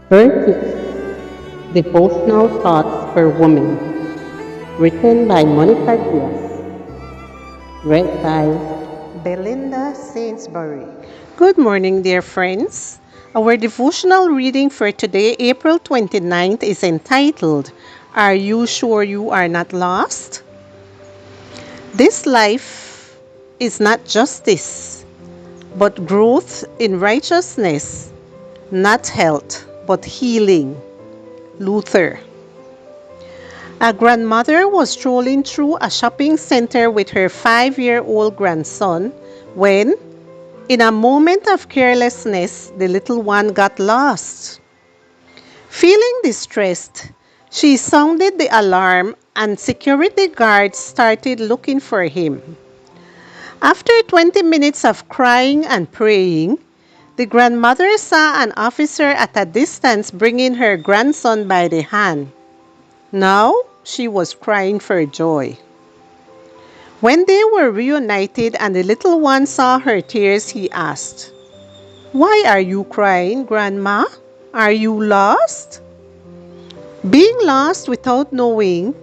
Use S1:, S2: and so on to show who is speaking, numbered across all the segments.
S1: 30. Devotional Thoughts for Women, written by Monica Diaz, read by Belinda Sainsbury.
S2: Good morning, dear friends. Our devotional reading for today, April 29th, is entitled, Are You Sure You Are Not Lost? This life is not justice, but growth in righteousness, not health, but healing. Luther. A grandmother was strolling through a shopping center with her 5-year-old grandson when, in a moment of carelessness, the little one got lost. Feeling distressed, she sounded the alarm and security guards started looking for him. After 20 minutes of crying and praying, the grandmother saw an officer at a distance bringing her grandson by the hand. Now she was crying for joy. When they were reunited and the little one saw her tears, he asked, "Why are you crying, Grandma? Are you lost?" Being lost without knowing,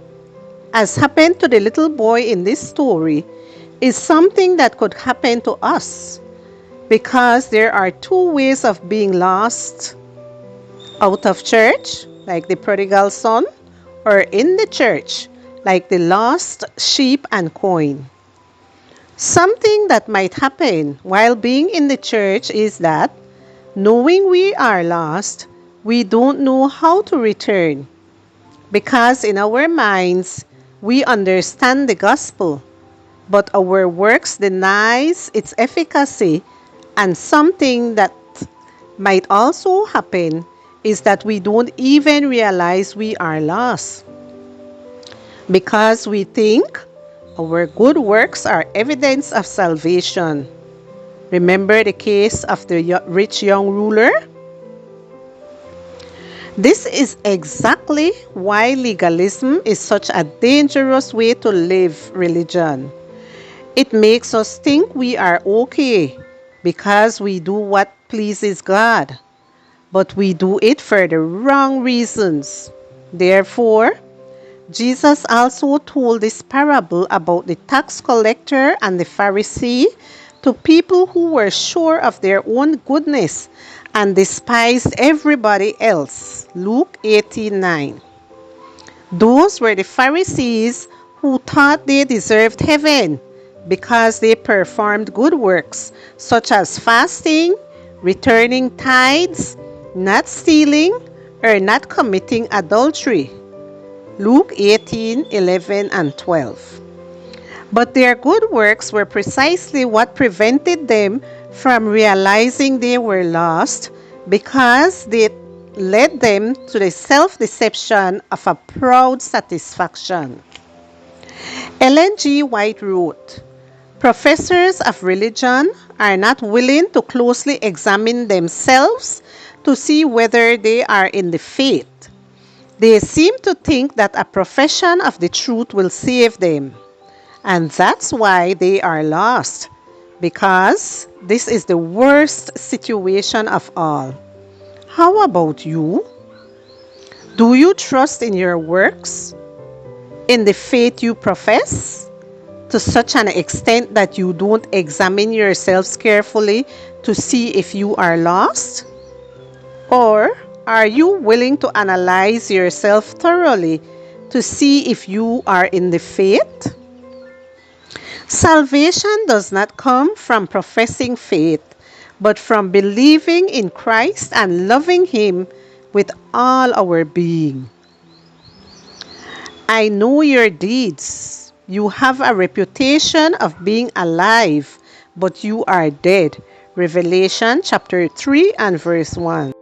S2: as happened to the little boy in this story, is something that could happen to us, because there are two ways of being lost: out of church, like the prodigal son, or in the church, like the lost sheep and coin. Something that might happen while being in the church is that, knowing we are lost, we don't know how to return, because in our minds we understand the gospel, but our works denies its efficacy. And something that might also happen is that we don't even realize we are lost, because we think our good works are evidence of salvation. Remember the case of the rich young ruler? This is exactly why legalism is such a dangerous way to live religion. It makes us think we are okay because we do what pleases God, but we do it for the wrong reasons. Therefore, Jesus also told this parable about the tax collector and the Pharisee to people who were sure of their own goodness and despised everybody else. Luke 18:9. Those were the Pharisees who thought they deserved heaven because they performed good works such as fasting, returning tithes, not stealing, or not committing adultery. Luke 18:11 and 12. But their good works were precisely what prevented them from realizing they were lost, because they led them to the self-deception of a proud satisfaction. Ellen G. White wrote, "Professors of religion are not willing to closely examine themselves to see whether they are in the faith. They seem to think that a profession of the truth will save them. And that's why they are lost, because this is the worst situation of all." How about you? Do you trust in your works, in the faith you profess, to such an extent that you don't examine yourselves carefully to see if you are lost? Or are you willing to analyze yourself thoroughly to see if you are in the faith? Salvation does not come from professing faith, but from believing in Christ and loving Him with all our being. I know your deeds. You have a reputation of being alive, but you are dead. Revelation chapter 3 and verse 1.